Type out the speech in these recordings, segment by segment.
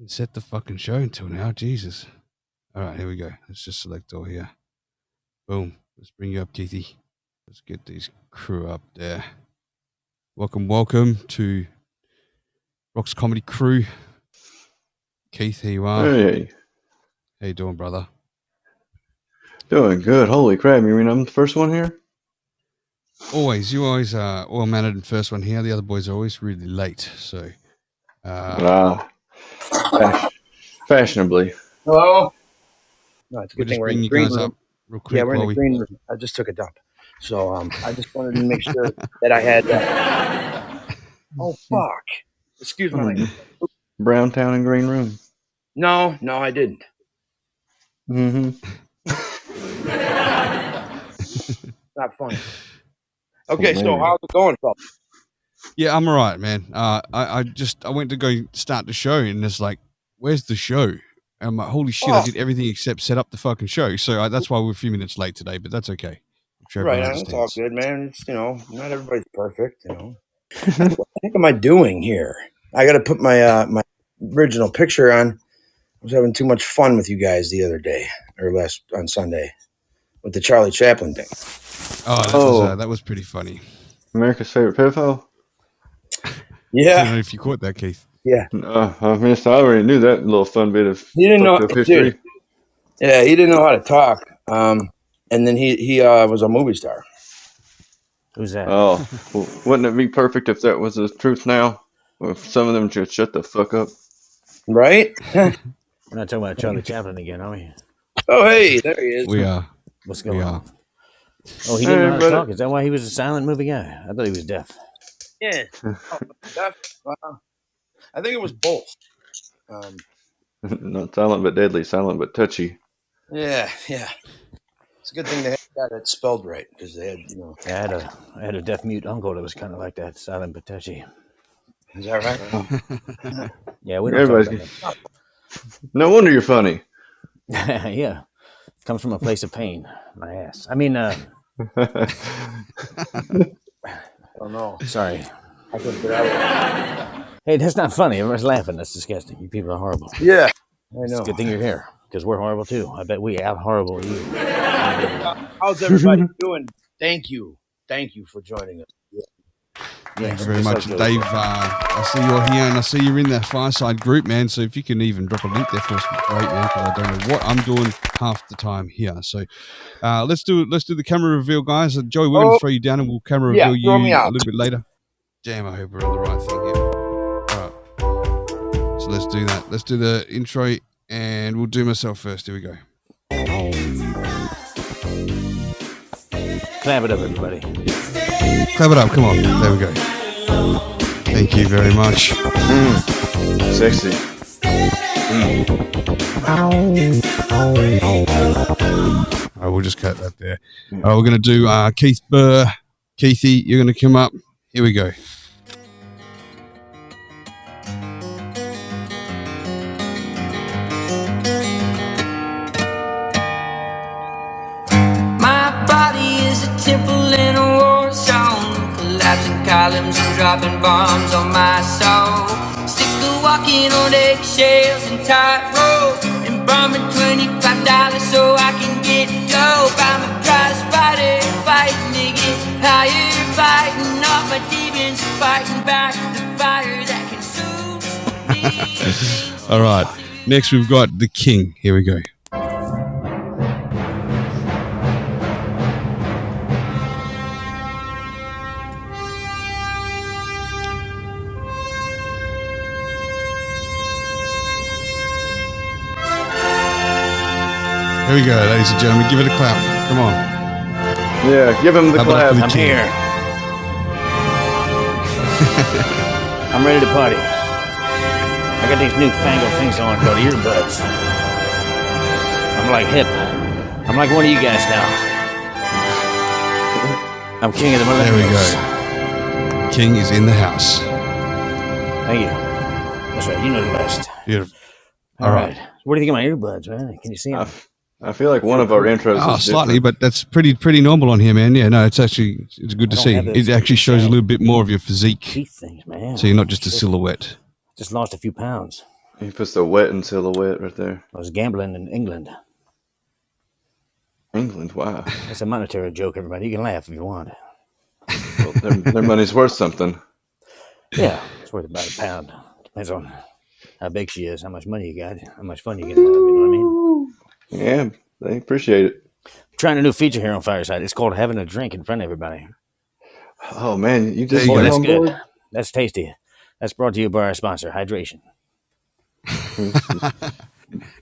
Didn't set the fucking show until now. Jesus. All right, here we go. Let's just select all here. Boom. Let's bring you up, Keithy. Let's get these crew up there. Welcome to Roc's Comedy Crew. Keith, here you are. Hey. How you doing, brother? Doing good. Holy crap. You mean I'm the first one here? Always. You always are well-mannered and first one here. The other boys are always really late. So, fashionably. Hello? No, it's a we'll good just thing we're bring in the you green guys room. up real quick. Yeah, we're in the green room. I just took a dump. So I just wanted to make sure that I had oh, fuck. Excuse me. Browntown and green room. No, I didn't. Mm-hmm. Not funny. Okay, so how's it going, fellas? Yeah, I'm all right, man. I went to go start the show, and it's like, where's the show? And I'm like, holy shit, I did everything except set up the fucking show. So that's why we're a few minutes late today, but that's okay. I'm sure Right, it's all good, man. It's, not everybody's perfect, What the heck am I doing here? I got to put my my original picture on. I was having too much fun with you guys the other day, or on Sunday, with the Charlie Chaplin thing. That was pretty funny. America's favorite pedophile? Yeah. I don't know if you caught that, Keith. Yeah. I already knew that little fun bit of he didn't know history. Dude, yeah, he didn't know how to talk. And then he was a movie star. Who's that? Oh, well, wouldn't it be perfect if that was the truth now? Or if some of them just shut the fuck up. Right? We're not talking about Charlie Chaplin again, are we? Oh, hey, there he is. We are. What's going on? Oh, he didn't know how to talk. Is that why he was a silent movie guy? I thought he was deaf. Yeah. I think it was both. Not silent but deadly, silent but touchy. Yeah. It's a good thing they had that spelled right, because they had, I had a deaf mute uncle that was kind of like that, silent but touchy. Is that right? Yeah, we don't talk about that. No wonder you're funny. Yeah. Comes from a place of pain. My ass. I mean, I don't know. Sorry. I couldn't get out. Hey, that's not funny. Everyone's laughing. That's disgusting. You people are horrible. Yeah, I know. It's a good thing you're here, because we're horrible too. I bet we out horrible you. How's everybody doing? Thank you for joining us. Thanks very much, Dave. I see you're here, and I see you're in that Fireside group, man. So if you can even drop a link there for us, great, man. Because I don't know what I'm doing half the time here. So let's do the camera reveal, guys. Joey, we're going to throw you down, and we'll camera reveal you a little bit later. Damn, I hope we're on the right thing here. All right, so let's do that. Let's do the intro, and we'll do myself first. Here we go. Clap it up, everybody. Clap it up, come on. There we go. Thank you very much. Sexy. All right, we'll just cut that there. All right, we're going to do Keith Burr. Keithy, you're going to come up. Here we go. My body is a temple in a war zone, collapsing columns and dropping bombs on my soul. Sick of walking on eggshells and tightrope and bombing $25 so I can get dope. I'm a prize fighter, fighting to get higher, fighting off my demons, fighting back the fire that consumes me. All right, next we've got the King. Here we go. Here we go, ladies and gentlemen. Give it a clap. Come on. Yeah, give him the clap. I'm here. I'm ready to party. I got these newfangled things on called earbuds. I'm like hip. I'm like one of you guys now. I'm king of the millennials. There we go. King is in the house. Thank you. That's right. You know the best. Beautiful. All right. What do you think of my earbuds, man? Can you see them? I feel like one of our intros is slightly, different. but that's pretty normal on here, man. Yeah, no, it's good to see. It actually shows a little bit more of your physique. Teeth things, man. So you're not just a silhouette. Just lost a few pounds. He puts the wet and silhouette right there. I was gambling in England. England, wow. That's a monetary joke, everybody. You can laugh if you want. Well, their money's worth something. Yeah, it's worth about £1. Depends on how big she is, how much money you got, how much fun you get out of it, you know what I mean? Yeah, they appreciate it. Trying a new feature here on Fireside. It's called having a drink in front of everybody. Oh, man, you just Boy, got that's on good. board? That's tasty. That's brought to you by our sponsor, Hydration.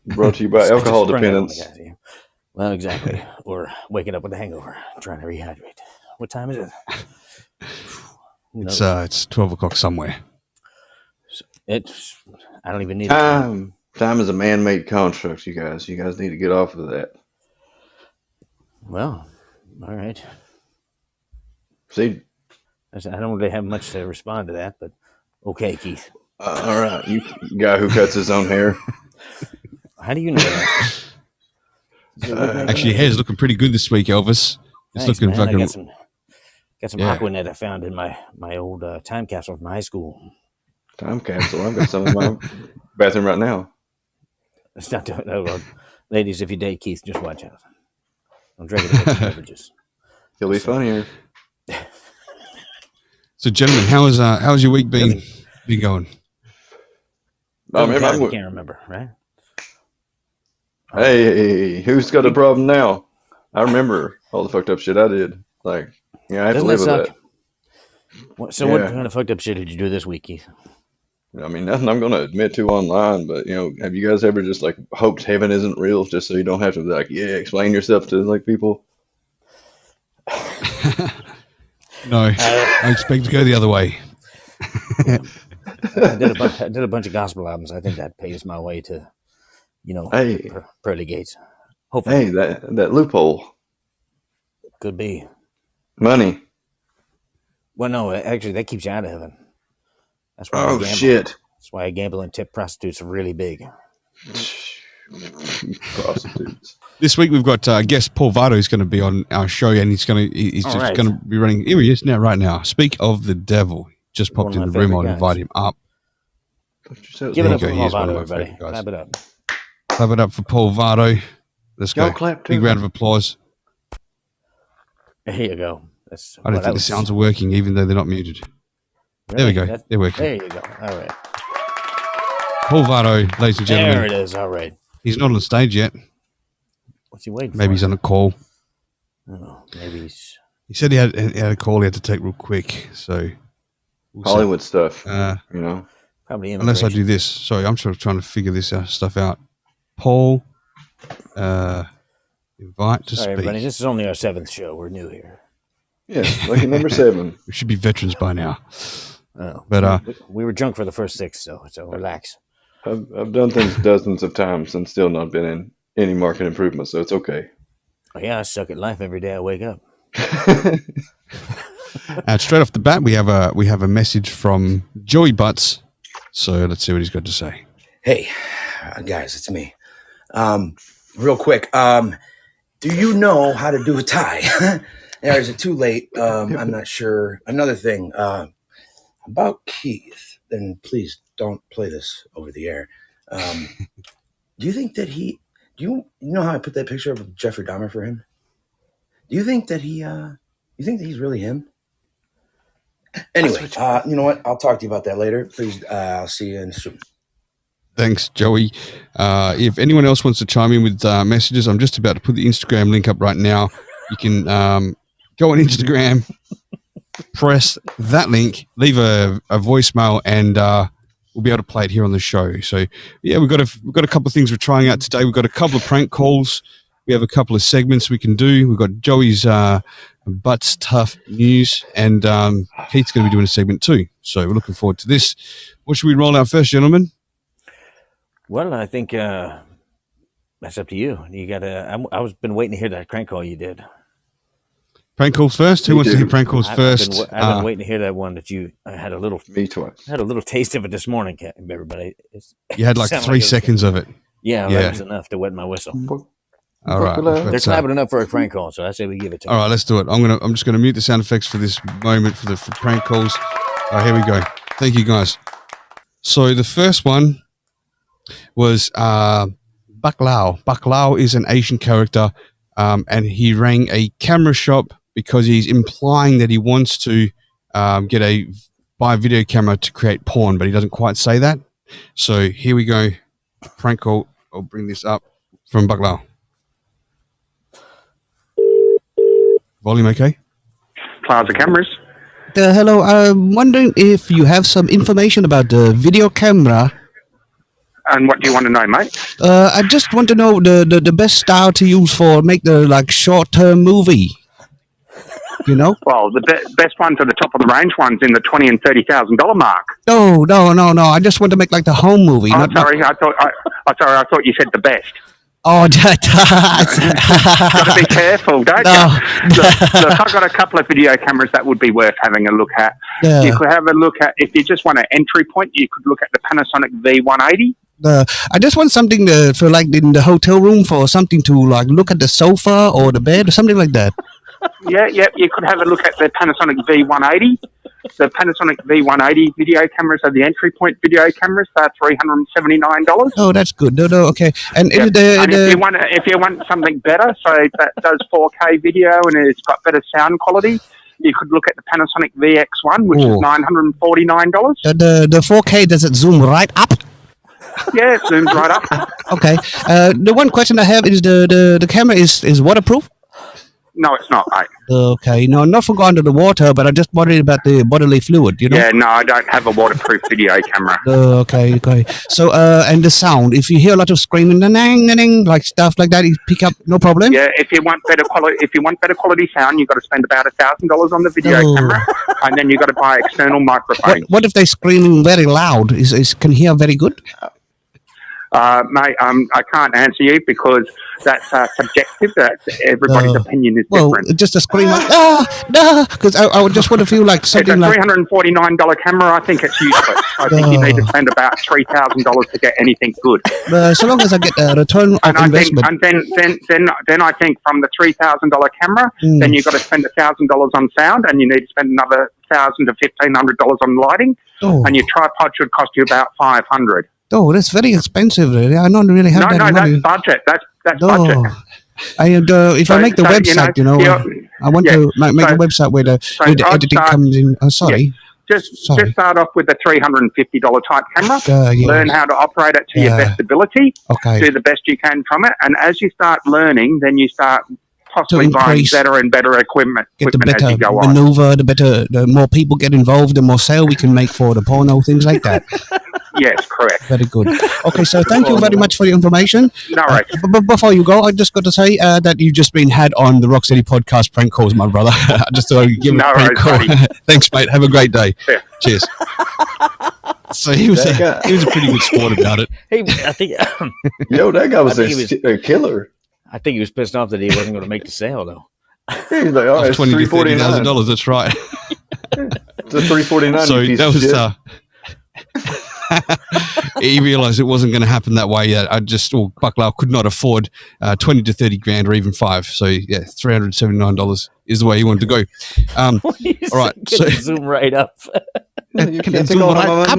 Brought to you by alcohol dependence. Well, exactly. Or waking up with a hangover, trying to rehydrate. What time is it? It's 12 o'clock somewhere. I don't even need Time is a man-made construct, you guys. You guys need to get off of that. Well, all right. See, I don't really have much to respond to that, but okay, Keith. all right, you guy who cuts his own hair. How do you know that? Actually, your hair's looking pretty good this week, Elvis. It's Thanks, looking man. I fucking. got some Yeah. Aquanet I found in my old time capsule from high school. Time capsule. I've got some in my bathroom right now. It's not ladies. If you date Keith, just watch out. Don't drink it with beverages. He'll be funnier. So, gentlemen, how's your week been going? I mean, I can't remember, right? Hey, who's got a problem now? I remember all the fucked up shit I did. Like, yeah, I have to live with that. What kind of fucked up shit did you do this week, Keith? I mean, nothing I'm going to admit to online, but, have you guys ever just, like, hoped heaven isn't real just so you don't have to, like, explain yourself to, like, people? No, I expect to go the other way. I did a bunch of gospel albums. I think that paves my way to, Hey. pearly gates. Hopefully. Hey, that loophole. Could be. Money. Well, no, actually, that keeps you out of heaven. That's why I Oh, gamble. shit. That's why I gamble and tip prostitutes really big. Prostitutes. This week we've got guest Paul Vardo is going to be on our show, and he's going to be running. Here he is now, right now. Speak of the devil, just popped in the room. I'll invite him up. Give it up for Paul Vardo, everybody. Clap it up. Clap it up for Paul Vardo. Let's go. Clap too. Big round of applause. There you go. I don't think the sounds are working, even though they're not muted. Really? There we go. They're working. There you go. All right. Paul Vardo, ladies and gentlemen. There it is. All right. He's not on stage yet. What's he waiting for? Maybe he's on a call. Oh, maybe he's... He said he had a call he had to take real quick. So Hollywood stuff, Probably unless I do this. Sorry, I'm sort of trying to figure this stuff out. Paul, invite to speak. Everybody. This is only our 7th show. We're new here. Yeah, lucky number 7. We should be veterans by now. Oh, but we were drunk for the first 6, so relax. I've done things dozens of times and still not been in any market improvement, so it's okay. Oh, yeah, I suck at life every day I wake up. Straight off the bat, we have a message from Joey Buttz. So let's see what he's got to say. Hey, guys, it's me. Real quick, do you know how to do a tie? Or is it too late? I'm not sure. Another thing about Keith, and please don't play this over the air. Do you think that you know how I put that picture of Jeffrey Dahmer for him? Do you think that you think that he's really him? Anyway, you know what? I'll talk to you about that later. Please, I'll see you soon. Thanks, Joey. If anyone else wants to chime in with messages, I'm just about to put the Instagram link up right now. You can go on Instagram, press that link, leave a voicemail, and we'll be able to play it here on the show. So, yeah, we've got a couple of things we're trying out today. We've got a couple of prank calls. We have a couple of segments we can do. We've got Joey's Buttz Tough News, and Keith's going to be doing a segment too. So we're looking forward to this. What should we roll out first, gentlemen? Well, I think that's up to you. You got to. I was been waiting to hear that crank call you did. Prank calls first. Who wants to hear prank calls first? I've been waiting to hear that one that you had a little. Me twice. Had a little taste of it this morning, everybody. You had like 3 seconds of it. Yeah, that was enough to wet my whistle. All right. They're clapping enough for a prank call, so I say we give it to them. All right, let's do it. I'm just gonna mute the sound effects for this moment for prank calls. All right, here we go. Thank you, guys. So the first one was Buck Lau. Buck Lau is an Asian character, and he rang a camera shop because he's implying that he wants to buy a video camera to create porn, but he doesn't quite say that. So here we go. Prank call. I'll bring this up from Buck Lau. Volume okay? Plaza Cameras. Hello, I'm wondering if you have some information about the video camera. And what do you want to know, mate? I just want to know the best style to use for make the short-term movie. You know? Well, the best ones are the top of the range ones in the $20,000 and $30,000 mark. No. I just want to make like the home movie. I thought you said the best. Oh, Got to be careful, don't you? Look, I've got a couple of video cameras that would be worth having a look at. Yeah. You could have a look at, if you just want an entry point, you could look at the Panasonic V180. I just want something for like in the hotel room for something to like look at the sofa or the bed or something like that. Yeah, you could have a look at the Panasonic V180. The Panasonic V180 video cameras are the entry point video cameras. They're $379. Oh, that's good. No, okay. And yep. If you want something better, so that does 4K video and it's got better sound quality, you could look at the Panasonic VX1, which is $949. The 4K, does it zoom right up? Yeah, it zooms right up. Okay. The one question I have is the camera is waterproof? No, it's not, mate. Okay. No, not for going under the water, but I just worried about the bodily fluid, you know? Yeah, no, I don't have a waterproof video camera. Okay. So, and the sound, if you hear a lot of screaming, like stuff like that, you pick up, no problem? Yeah, if you want better quality sound, you've got to spend about $1,000 on the video camera, and then you've got to buy external microphones. What if they're screaming very loud? Can hear very good? Mate, I can't answer you because that's subjective. Everybody's opinion is different. Well, just a scream like, because I would just want to feel like something it's a like... $349 camera. I think it's useless. I think you need to spend about $3,000 to get anything good. So long as I get a return of investment. Then I think from the $3,000 camera, then you've got to spend $1,000 on sound, and you need to spend another $1,000 to $1,500 on lighting, and your tripod should cost you about $500. Oh, that's very expensive. I don't really have that money. That's budget. That's budget. If I make the website, I want to make a website where the editing comes in. Oh, sorry. Just start off with a $350 type camera. Learn how to operate it to your best ability. Okay. Do the best you can from it. And as you start learning, then you start possibly buying better and better equipment get the better as you go maneuver, the more people get involved, the more sale we can make for the porno, things like that. Yes, correct. Very good. Okay, so thank you very much for the information. No, right. But before you go, I just got to say that you've just been had on the Roc Stedi podcast prank calls, my brother. I just thought I'd give a prank call. Thanks, mate. Have a great day. Yeah. Cheers. So he was a pretty good sport about it. I think. That guy was a killer. I think he was pissed off that he wasn't going to make the sale, though. He's like, oh, it's $20,000 to $30,000. That's right. It's a $349. So that was. He realized it wasn't going to happen that way. Buck Lau could not afford 20 to 30 grand or even $5. So yeah, $379 is the way he wanted to go. All right, so zoom right up. You can zoom right up.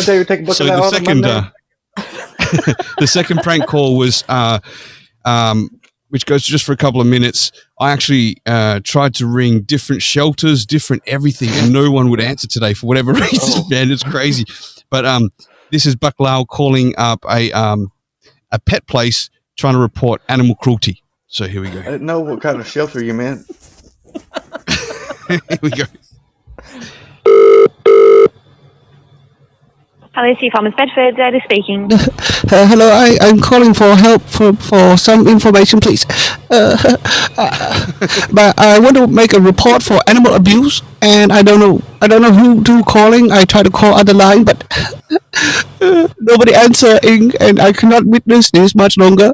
So the second prank call was which goes just for a couple of minutes. I actually tried to ring different shelters, different everything, and no one would answer today for whatever reason, man. It's crazy. But this is Buck Lau calling up a pet place trying to report animal cruelty. So here we go. I didn't know what kind of shelter you meant. Here we go. Hello, Sea Farmers Bedford, Ada speaking. Hello, I'm calling for help for some information, please. But I want to make a report for animal abuse, and I don't know who calling. I try to call other line, but nobody answering, and I cannot witness this much longer.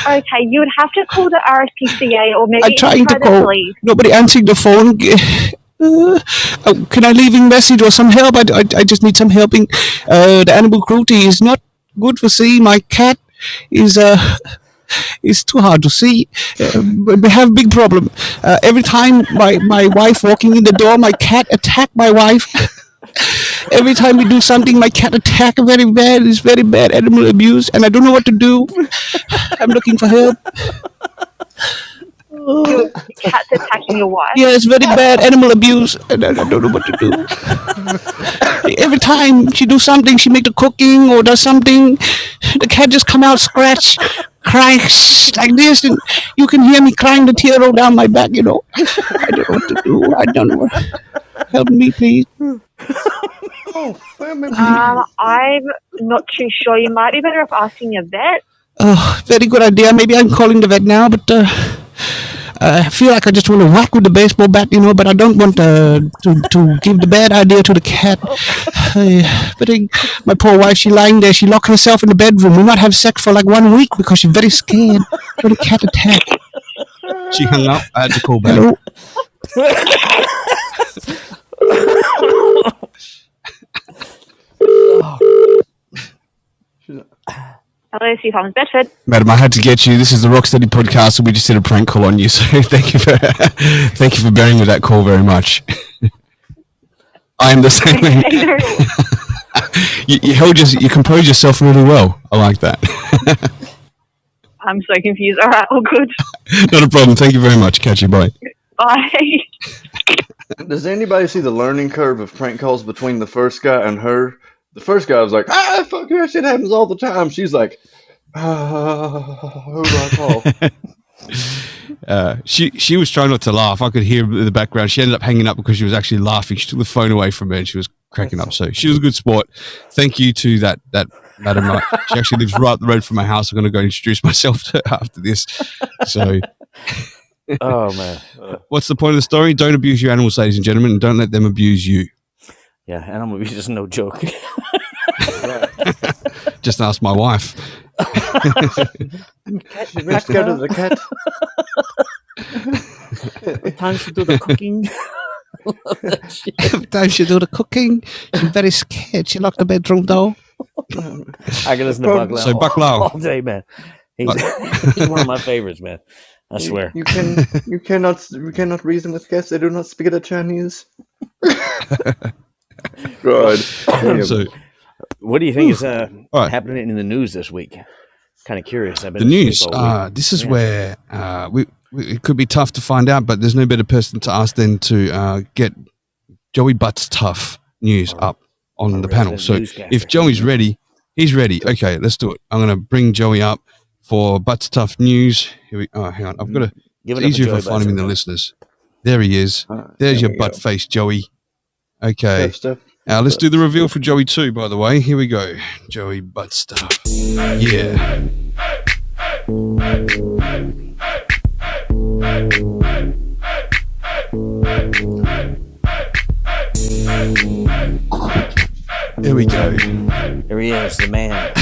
Okay, you would have to call the RSPCA or maybe I'm trying to call. Police. Nobody answering the phone. Can I leave a message or some help? I just need some helping. The animal cruelty is not good for see. My cat is too hard to see. We have a big problem. Every time my wife walking in the door, my cat attack my wife. Every time we do something, my cat attack very bad. It's very bad animal abuse, and I don't know what to do. I'm looking for help. Your cat's attacking your wife? Yeah, it's very bad animal abuse, and I don't know what to do. Every time she do something, she make the cooking or does something, the cat just come out scratch, crying like this, and you can hear me crying, the tear roll down my back, I don't know what to do. I don't know. Help me, please. I'm not too sure. You might be better off asking a vet. Oh, very good idea. Maybe I'm calling the vet now, but I feel like I just want to whack with the baseball bat, but I don't want to give the bad idea to the cat. But my poor wife, she lying there. She locked herself in the bedroom. We not have sex for like 1 week because she's very scared for the cat attack. She hung up. I had to call back. Hello? Hello, Steve Holmes, Bedford. Madam, I had to get you. This is the Roc Stedi podcast, and we just did a prank call on you. So thank you for bearing with that call very much. I am the same way. You composed yourself really well. I like that. I'm so confused. All right, all good. Not a problem. Thank you very much. Catch you. Bye. Bye. Does anybody see the learning curve of prank calls between the first guy and her? The first guy was like, fuck that shit happens all the time. She's like, who do I call? She was trying not to laugh. I could hear in the background. She ended up hanging up because she was actually laughing. She took the phone away from her and she was cracking up. So she was a good sport. Thank you to that madam. She actually lives right up the road from my house. I'm going to go introduce myself to her after this. So, Oh man. what's the point of the story? Don't abuse your animals, ladies and gentlemen, and don't let them abuse you. Yeah, animal abuse is no joke. Just ask my wife. Let's go to the cat. What time she do the cooking? Every time she do the cooking, she's very scared. She locked the bedroom door. I can listen to Buck Lau So Buck Lau. all day, man. He's one of my favorites, man. I swear. You cannot reason with cats. They do not speak the Chinese. God. So, What do you think is right. happening in the news this week? Kind of curious. I've been the news. asleep all week. This is where it could be tough to find out, but there's no better person to ask than to get Joey Buttz tough news up on the panel. So if Joey's ready, he's ready. Okay, let's do it. I'm going to bring Joey up for Buttz tough news. Here we. Oh, hang on. I've got to. It's easier if I find him in the listeners. There he is. There's your butt face, Joey. Okay. Now let's do the reveal for Joey too, by the way. Here we go. Joey Butt stuff. Yeah. There we go. There he is, the man.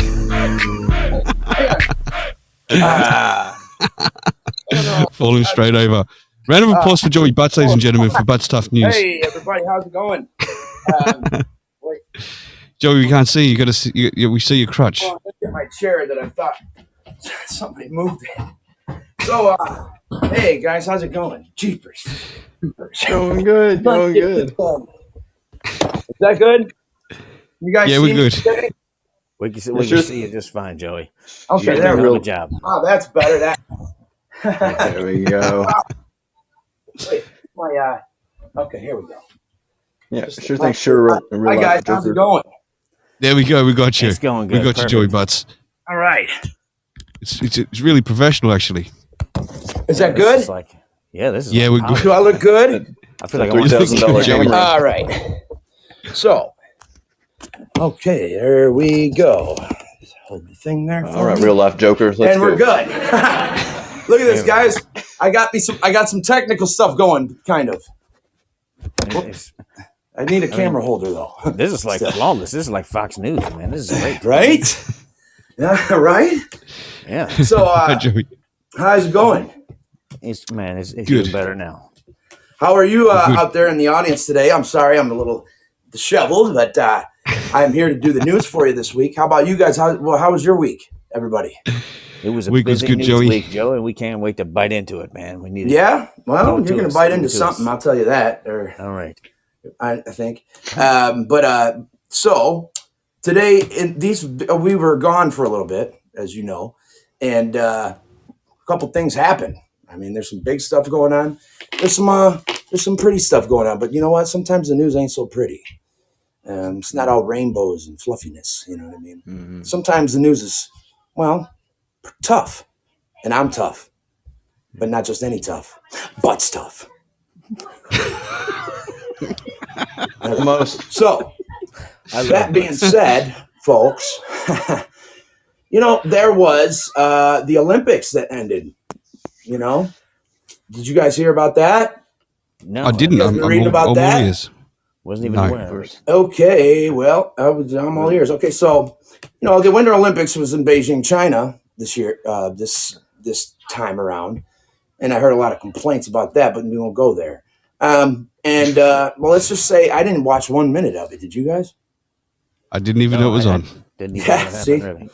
Falling straight over. Round of applause for Joey Butts, ladies and gentlemen, for Butt's Tough News. Hey, everybody, how's it going? Wait. Joey, we can't see you. Got to see. We see your crutch. Well, look at my chair that I thought somebody moved it. So, hey guys, how's it going? Jeepers. Going good. Going good. Is that good? You guys? Yeah, see we're good. today? We can see you just fine, Joey. Okay, You're there we doing a go. good job. Oh, that's better. There we go. Wait, okay, here we go. Yeah, sure thing. Sure. Hi guys, how's it going? There we go. We got you. It's going good. We got Perfect. you, Joey Butts. All right. It's really professional, actually. Is that This good? is like, this is. Yeah, like we're power. good. Do I look good? I feel like I want $3,000 camera. All right. So, okay, there we go. Just hold the thing there. All right, real life jokers. Let's And we're go. good. Look at this, guys. I got some technical stuff going, kind of. It's- I need a camera holder though. This is like flawless. This is like Fox News, man. This is great. Right? Yeah, right? Yeah. So, Hi, Joey. how's it going? It's Good. getting better now. How are you Good. out there in the audience today? I'm sorry, I'm a little disheveled, but I'm here to do the news for you this week. How about you guys? How was your week, everybody? It was a Week was busy good, news Joey. week, Joe, and we can't wait to bite into it, man. We need it. Yeah? Well, Talk you're to going to us. bite Talk into to something, us. I'll tell you that. Or All right. I think. So today we were gone for a little bit, as you know, and a couple things happened. I mean, there's some big stuff going on. There's some pretty stuff going on, but you know what? Sometimes the news ain't so pretty. It's not all rainbows and fluffiness. You know what I mean? Mm-hmm. Sometimes the news is, well, tough, and I'm tough, but not just any tough. Buttz tough. Almost. So, that being said, folks, you know, there was the Olympics that ended. You know, did you guys hear about that? No, I didn't. I'm reading about that. Ears. Wasn't even aware of it. Okay, well, I'm all ears. Okay, so you know, the Winter Olympics was in Beijing, China this year. This time around, and I heard a lot of complaints about that, but we won't go there. Well, let's just say I didn't watch 1 minute of it. Did you guys? I didn't even know it was on. Didn't even know what happened, see, really.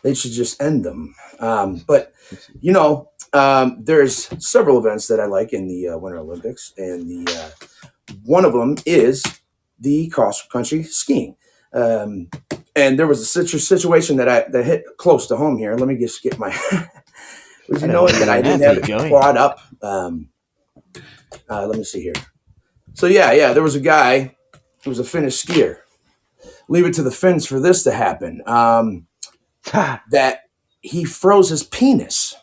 They should just end them. But you know, there's several events that I like in the Winter Olympics, and one of them is the cross country skiing. And there was a situation that hit close to home here. Let me just get my. Would you know it that I didn't have it brought up? Let me see here. So yeah, there was a guy who was a Finnish skier. Leave it to the Finns for this to happen. That he froze his penis.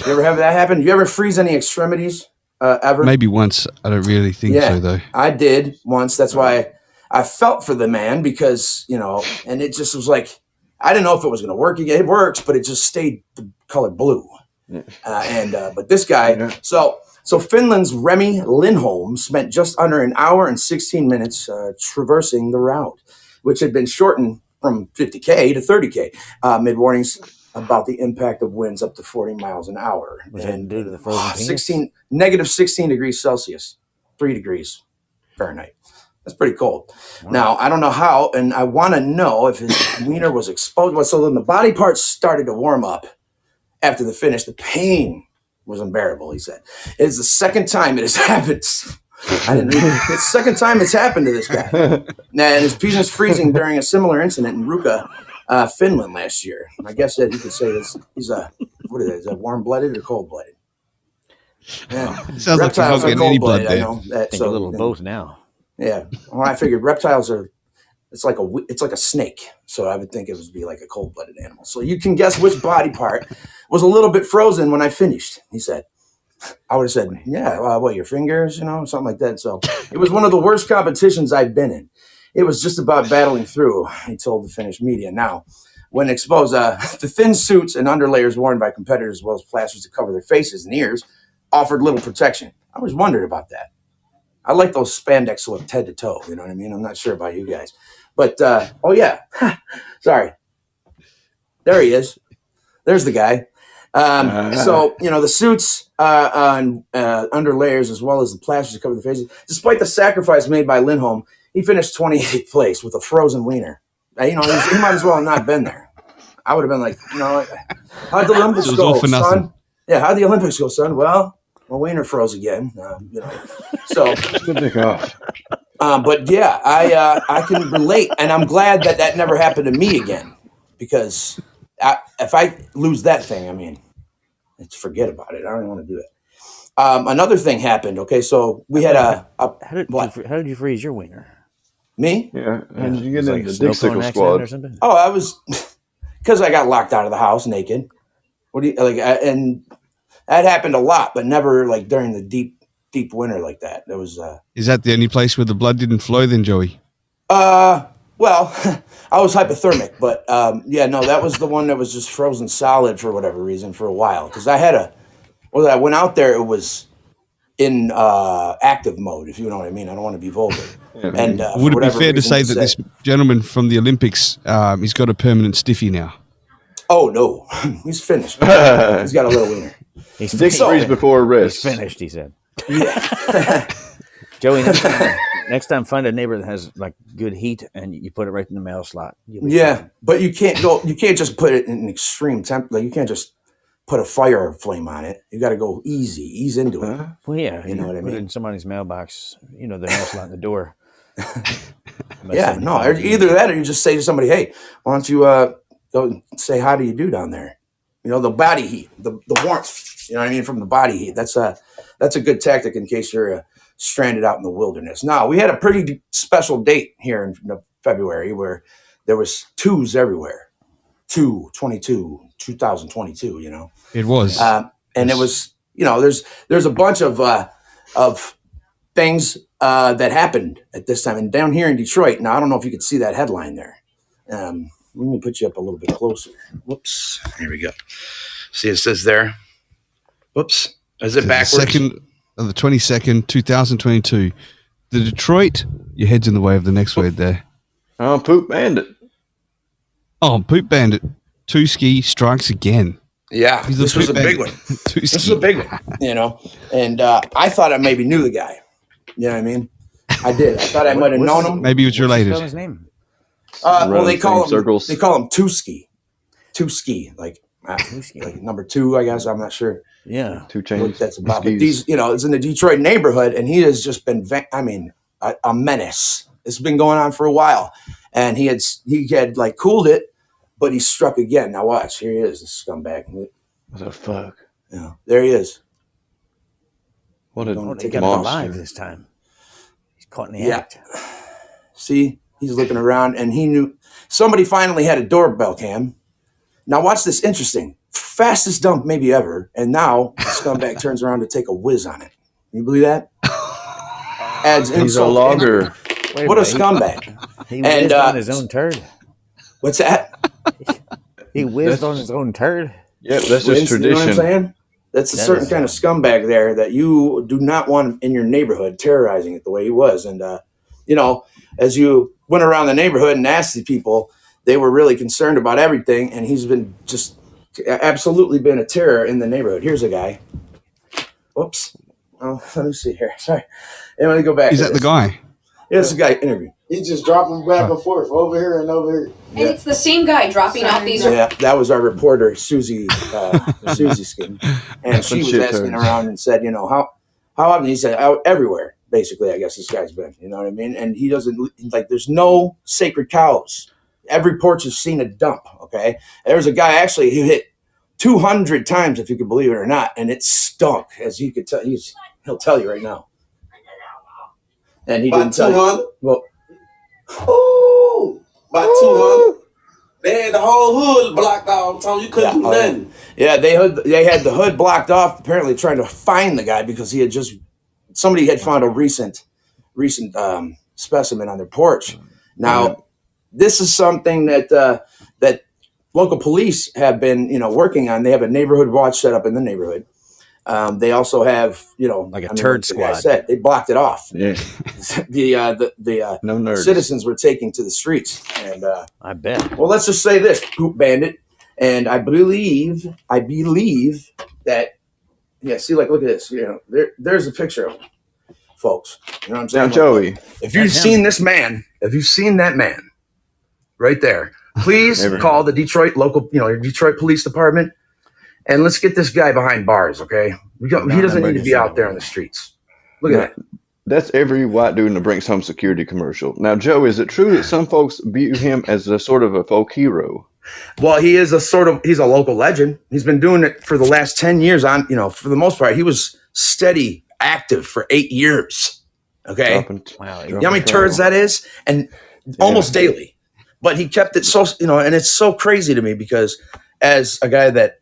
You ever have that happen? You ever freeze any extremities ever? Maybe once. I don't really think so, though. I did once. That's why I felt for the man, because, you know, and it just was like, I didn't know if it was going to work again. It works, but it just stayed the color blue. But this guy, so Finland's Remi Lindholm spent just under an hour and 16 minutes traversing the route, which had been shortened from 50K to 30K. Mid-warnings about the impact of winds up to 40 miles an hour. Was that due to the frozen penis? Negative 16 degrees Celsius, 3 degrees Fahrenheit. That's pretty cold. Wow. Now, I don't know how, and I want to know if his wiener was exposed. So then the body parts started to warm up after the finish. The pain was unbearable, he said. It's the second time it has happened. I didn't read it. It's the second time it's happened to this guy. And his penis freezing during a similar incident in Ruka, Finland last year. I guess that you could say he's a warm-blooded or cold-blooded? Yeah. Sounds like you're not getting any blood there. I know that. I think a little of both now. Yeah. Well, I figured reptiles it's like a snake. So I would think it would be like a cold-blooded animal. So you can guess which body part was a little bit frozen when I finished, he said. I would have said, yeah, your fingers, you know, something like that. So it was one of the worst competitions I've been in. It was just about battling through, he told the Finnish media. Now, when exposed, the thin suits and underlayers worn by competitors, as well as plasters to cover their faces and ears, offered little protection. I always wondered about that. I like those spandex look head to toe. You know what I mean? I'm not sure about you guys. But, sorry. There he is. There's the guy. So, you know, the suits and under layers, as well as the plasters to cover the faces. Despite the sacrifice made by Lindholm, he finished 28th place with a frozen wiener. You know, he might as well have not been there. I would have been like, you know, how'd the Olympics go, son? Yeah, how'd the Olympics go, son? Well, my wiener froze again. You know, so. But yeah, I can relate, and I'm glad that never happened to me again, because if I lose that thing, I mean, let's forget about it. I don't even want to do it. Another thing happened. Okay, so we had How did you freeze your wiener? Me? Yeah, and you get like in the Dick Sickle squad or something? Oh, I was because I got locked out of the house naked. What do you like? And that happened a lot, but never like during the deep winter like that. There was. Is that the only place where the blood didn't flow, then, Joey? Well, I was hypothermic, but that was the one that was just frozen solid for whatever reason for a while. Because I went out there, it was in active mode, if you know what I mean. I don't want to be vulgar. Yeah, and would it be fair to say that this gentleman from the Olympics, he's got a permanent stiffy now? Oh no, he's finished. He's got a little wiener. He's freeze before rest. He's finished, he said. Yeah. Joey, next time find a neighbor that has like good heat and you put it right in the mail slot. Yeah, but you can't just put it in extreme temp. Like you can't just put a fire flame on it. You got to go ease into it. Well, yeah, you know what I put mean. it in somebody's mailbox. You know, they're not locking the door. Yeah, no, either that or you just say to somebody, hey, why don't you go and say how do you do down there? You know, the body heat, the warmth, you know what I mean, from the body heat. That's a good tactic in case you're stranded out in the wilderness. Now, we had a pretty special date here in February where there was 2s everywhere. 2022, you know. It was. And it was, you know, there's a bunch of things that happened at this time. And down here in Detroit, now I don't know if you could see that headline there. Let me put you up a little bit closer. Whoops. Here we go. See, it says there. Whoops. Is it backwards? The 22nd, 2022. The Detroit, your head's in the way of the next word there. Oh, Poop Bandit. Oh, Poop Bandit. Two-ski strikes again. Yeah, this was a big one. This is a big one, you know. And I thought I maybe knew the guy. You know what I mean? I did. I thought I might have known him. Maybe he was related. What's his name? Well, they call him Two-ski. Two-ski, like number 2, I guess. I'm not sure. Yeah, 2 chains. What that's about. But these, you know, it's in the Detroit neighborhood, and he has just been, a menace. It's been going on for a while, and he had like cooled it, but he struck again. Now watch, here he is, the scumbag. What the fuck? Yeah, there he is. What he got him alive this time. He's caught in the act. See, he's looking around, and he knew somebody finally had a doorbell cam. Now watch this, interesting. Fastest dump maybe ever, and now the scumbag turns around to take a whiz on it. Can you believe that? Adds insult. He's a logger. What a scumbag. He whizzed on his own turd. What's that? He whizzed on his own turd. Yep, that's just tradition. You know what I'm saying? That's a certain kind of scumbag there that you do not want in your neighborhood terrorizing it the way he was. And, you know, as you went around the neighborhood and asked the people, they were really concerned about everything. And he's been just absolutely been a terror in the neighborhood. Here's a guy. Whoops. Oh, let me see here. Sorry. And let me go back. Is that the guy? Yeah, it's the guy interview. He's just dropping back and forth over here and over here. And it's the same guy dropping off these. Yeah, that was our reporter, Susie Skin. And she was asking around and said, you know, how often? He said, everywhere, basically, I guess this guy's been. You know what I mean? And he doesn't, like, there's no sacred cows. Every porch has seen a dump, okay? There's a guy actually who hit 200 times, if you could believe it or not, and it stunk, as you could tell. He'll tell you right now. And he didn't tell you. Well, about 200. They had the whole hood blocked off. So you couldn't do nothing. Yeah, they had the hood blocked off, apparently trying to find the guy because somebody had found a recent specimen on their porch. Now, this is something that local police have been, you know, working on. They have a neighborhood watch set up in the neighborhood. They also have, you know, like a turd squad. Like I said, they blocked it off. Yeah. The no nerds. Citizens were taking to the streets, and I bet. Well, let's just say this, Poop Bandit, and I believe that. Yeah, see, like, look at this. You know, there's a picture of him, folks. You know what I'm saying? Now, Joey, if you've seen this man, if you've seen that man, right there, please call the Detroit local, you know, your Detroit Police Department. And let's get this guy behind bars, okay? He doesn't need to be out there on the streets. Look at that. That's every white dude in the Brinks Home Security commercial. Now, Joe, is it true that some folks view him as a sort of a folk hero? Well, he's a local legend. He's been doing it for the last 10 years on, you know, for the most part. He was steady, active for 8 years, okay? Wow. You know how many turds that is? And almost daily. But he kept it so, you know, and it's so crazy to me because as a guy that,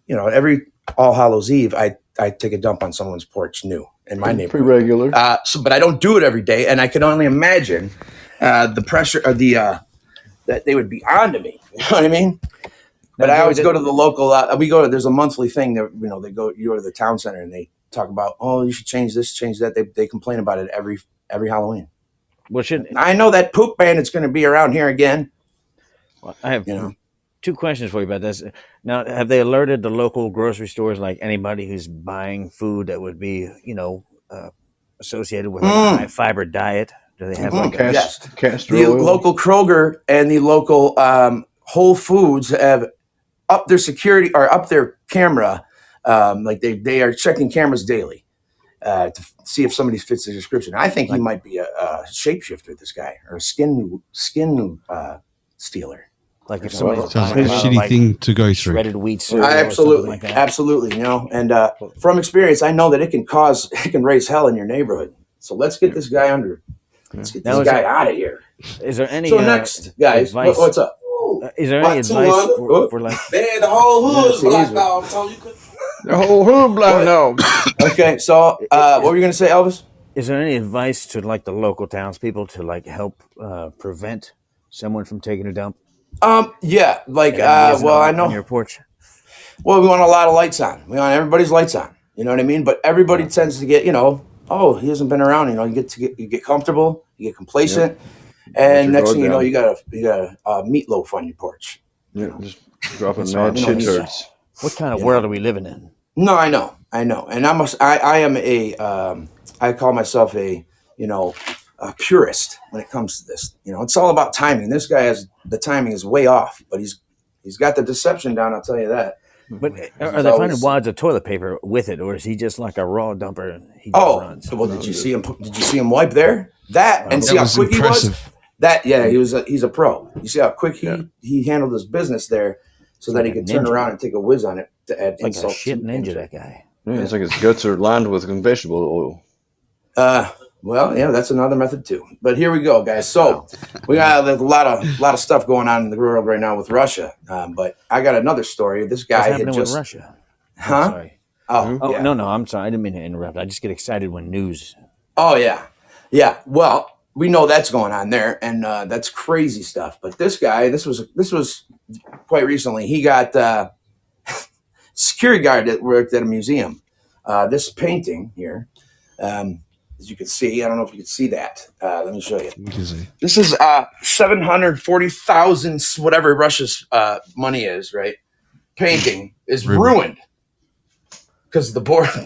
you know, every All Hallows Eve, I take a dump on someone's porch new in my neighborhood. Pretty regular. But I don't do it every day, and I can only imagine the pressure or that they would be on to me. You know what I mean? But I always go to the local. There's a monthly thing that, you know, you go to the town center and they talk about, oh, you should change this, change that. They complain about it every Halloween. Well, I know that Poop Bandit's going to be around here again. Well, I have, you know, 2 questions for you about this. Now, have they alerted the local grocery stores, like anybody who's buying food that would be, you know, associated with a high fiber diet? Do they have the local Kroger and the local Whole Foods have up their security or up their camera. Like they are checking cameras daily to see if somebody fits the description. I think he might be a shapeshifter, this guy, or a skin stealer. Like if somebody's sounds like a shitty thing to go through. Shredded wheat cereal absolutely, like that. Absolutely, you know. And from experience, I know that it can raise hell in your neighborhood. So let's get this guy under. Let's get this guy out of here. Is there any? So next, guys, what's up? Is there any advice for like? Man, the whole hood blocked off. The whole hood blocked off. Okay, so what were you gonna say, Elvis? Is there any advice to like the local townspeople to like help prevent someone from taking a dump? Yeah, like I know on your porch. Well, we want a lot of lights on. We want everybody's lights on. You know what I mean? But everybody tends to get, he hasn't been around. You get comfortable, you get complacent, and next thing you know, you got a meatloaf on your porch. Yeah, just dropping mad shit turds. What kind of world are we living in? No, I know, and I call myself a purist when it comes to this. It's all about timing. This guy the timing is way off, but he's got the deception down. I'll tell you that. But are they finding wads of toilet paper with it, or is he just like a raw dumper? And he just runs? Well, did you see him? Did you see him wipe there? And see how quick impressive. he was. He's a pro. You see how quick he handled his business there, so that he could turn around and take a whiz on it to add like a shit ninja. That guy. Yeah, it's like his guts are lined with vegetable oil. Well, yeah, that's another method too. But here we go, guys. So we got a lot of stuff going on in the world right now with Russia. But I got another story. This guy had just with Russia. Huh? Sorry. Oh, yeah. No. I'm sorry. I didn't mean to interrupt. I just get excited when news. Oh yeah. Well, we know that's going on there, and that's crazy stuff. But this guy, this was quite recently. He got security guard that worked at a museum. This painting here. As you can see, I don't know if you can see that. Let me show you. This is 740,000, whatever Russia's money is, right? Painting is ruined because the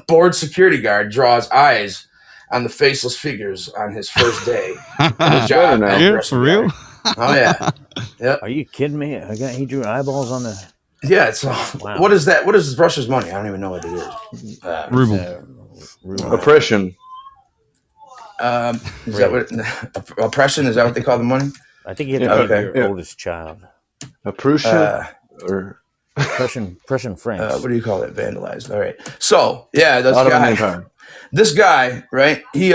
board security guard draws eyes on the faceless figures on his first day. For real? Oh yeah. Yep. Are you kidding me? He drew eyeballs on the. Yeah. It's wow. What is that? What is Russia's money? I don't even know what it is. Ruble. Oppression. Is that what oppression? Is that what they call the money? I think you have to pick your oldest child. Oppression or Prussian France. What do you call it? Vandalized. All right. So this guy, right? He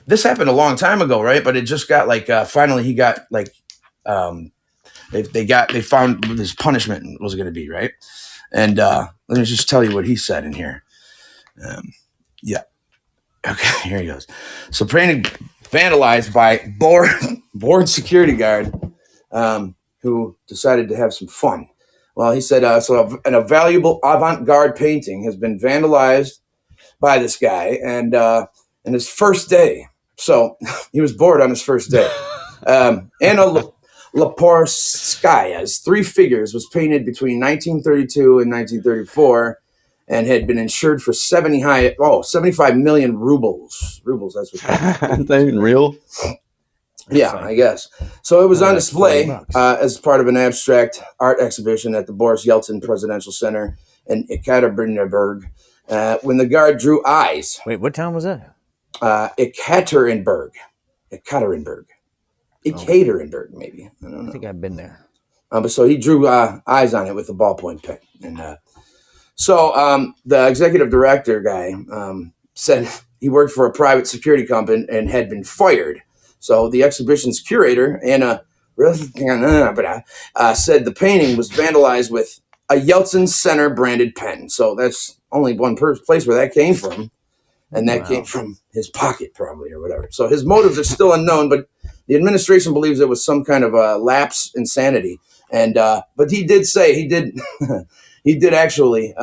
this happened a long time ago, right? But it just got like finally he got like they found what his punishment was going to be, right? And let me just tell you what he said in here. Yeah. Okay, here he goes. So painting vandalized by board security guard who decided to have some fun. Well, he said, a valuable avant-garde painting has been vandalized by this guy and in his first day. So he was bored on his first day. Anna Laporskaya's Three Figures was painted between 1932 and 1934. And had been insured for 75 million rubles. Rubles, that's what they even real? Yeah, I guess. So it was on display as part of an abstract art exhibition at the Boris Yeltsin Presidential Center in Ekaterinburg when the guard drew eyes. Wait, what town was that? Ekaterinburg, maybe. I don't know. I think I've been there. But so he drew eyes on it with a ballpoint pen. And so the executive director guy said he worked for a private security company and had been fired. So the exhibition's curator, Anna, said the painting was vandalized with a Yeltsin Center branded pen. So that's only one place where that came from. And that came from his pocket probably or whatever. So his motives are still unknown, but the administration believes it was some kind of a lapse in sanity. And but he did say he did actually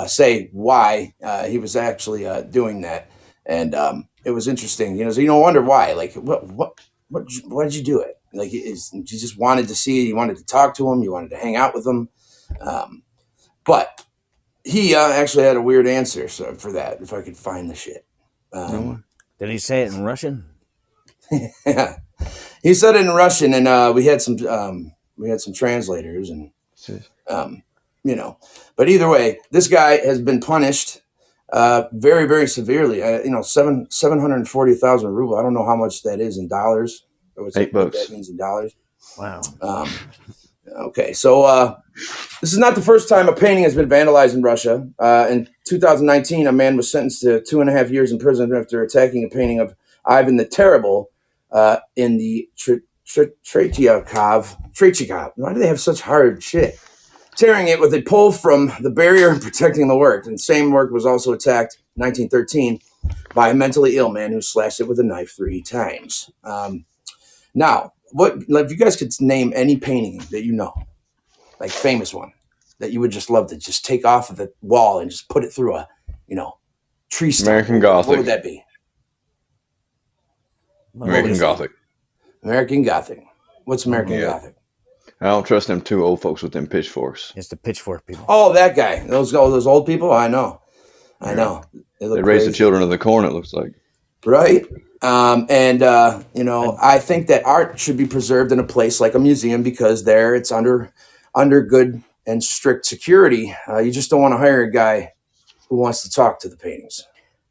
say why he was actually doing that, and it was interesting. So you don't wonder why. Like, why did you do it? Like, you just wanted to see it. You wanted to talk to him. You wanted to hang out with him. But he actually had a weird answer for that. If I could find the shit. Did he say it in Russian? Yeah, he said it in Russian, and we had some translators and. You know, but either way, this guy has been punished very, very severely. You know, 740,000 ruble. I don't know how much that is in dollars. Or $8. What that means in dollars. Wow. Okay, so this is not the first time a painting has been vandalized in Russia. In 2019, a man was sentenced to 2.5 years in prison after attacking a painting of Ivan the Terrible in the Tretyakov. Why do they have such hard shit? Tearing it with a pole from the barrier and protecting the work. And the same work was also attacked in 1913 by a mentally ill man who slashed it with a knife 3 times. Now, if you guys could name any painting that you know, like famous one, that you would just love to just take off of the wall and just put it through a, tree stump. American Gothic. What would that be? American Gothic. American Gothic. What's American Gothic? I don't trust them 2 old folks with them pitchforks. It's the pitchfork people. Oh, that guy. Those old people? I know. I know. They raise the children of the corn, it looks like. Right? I think that art should be preserved in a place like a museum because there it's under good and strict security. You just don't want to hire a guy who wants to talk to the paintings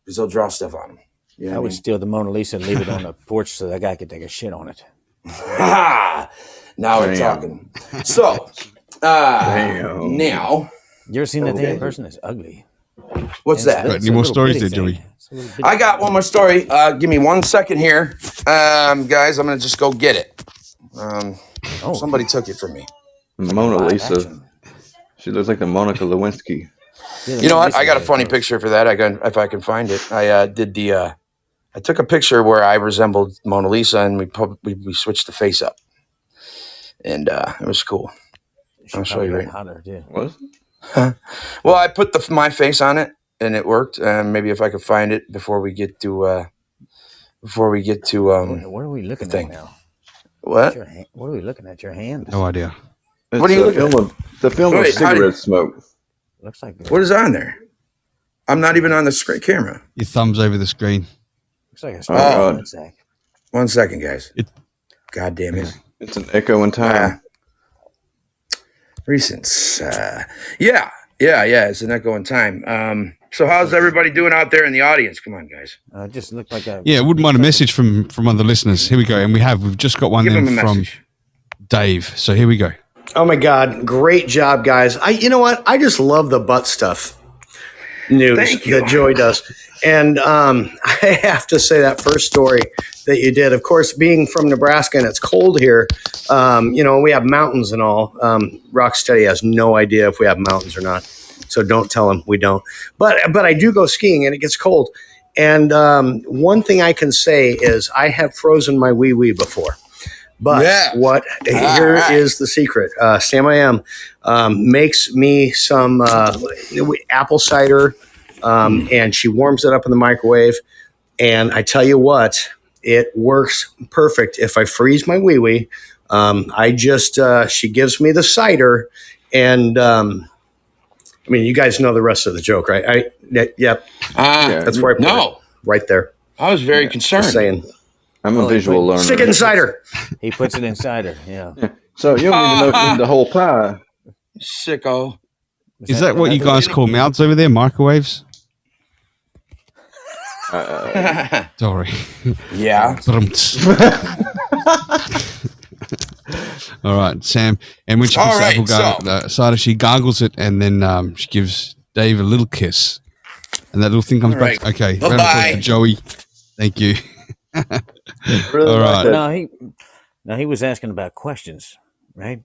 because they'll draw stuff on them. You know I would steal the Mona Lisa and leave it on the porch so that guy could take a shit on it. Now we're talking. So, now. You ever seen that thing in person? It's ugly. What's that? Any more stories there, Joey? I got one more story. Give me 1 second here. Guys, I'm going to just go get it. Somebody took it from me. Mona Lisa. She looks like the Monica Lewinsky. You know what? I got a funny picture for that. If I can find it. I took a picture where I resembled Mona Lisa, and we switched the face up, and it was cool. I'll show you right now. What? Well, I put my face on it, and it worked. Maybe if I could find it before we get to what are we looking at now? What? What are we looking at? Your hand? No idea. What are you looking at? The film of cigarette smoke. Looks like what is on there? I'm not even on the camera. Your thumb's over the screen. Looks like a 1 second, guys. God damn it. It's an echo in time. Recents. Yeah. It's an echo in time. So how's everybody doing out there in the audience? Come on, guys. Just looked like a... Yeah, wouldn't mind a message from other listeners. Here we go. And we've just got one then from Dave. So here we go. Oh my God. Great job, guys. You know what? I just love the butt stuff news that Joey does. And I have to say that first story that you did, of course, being from Nebraska and it's cold here, we have mountains and all. Roc Stedi has no idea if we have mountains or not. So don't tell him we don't. But I do go skiing and it gets cold. And one thing I can say is I have frozen my wee-wee before. But here is the secret. Sam I Am makes me some apple cider, and she warms it up in the microwave. And I tell you what, it works perfect. If I freeze my wee-wee, she gives me the cider. And, you guys know the rest of the joke, right? Yep. That's where I put it. Right there. I was very concerned. Just saying. I'm a visual learner. Stick it in cider. He puts it in cider, yeah. So you don't even know the whole pie. Sicko. Is that what you guys call mouths over there? Microwaves? Sorry. Yeah. All right, Sam. And when she puts apple cider, she gargles it, and then she gives Dave a little kiss. And that little thing comes back. Okay. Bye-bye. For Joey. Thank you. Really all right. Now he was asking about questions, right?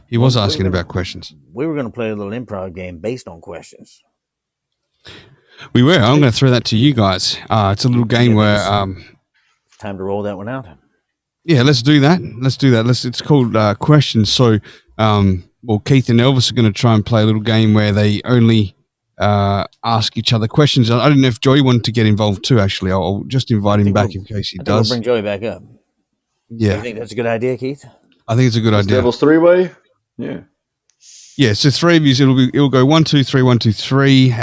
He was asking about questions. We were going to play a little improv game based on questions. We were. I'm going to throw that to you guys. It's a little game where time to roll that one out. Yeah, let's do that. It's called questions. So, Keith and Elvis are going to try and play a little game where they only ask each other questions. I don't know if Joey wanted to get involved too. Actually, I'll just invite him back in case he does. We'll bring Joey back up. Yeah, you think that's a good idea, Keith? I think it's a good idea. Devil's three-way. Yeah. So 3 of you. It'll go 1, 2, 3, 1, 2, 3.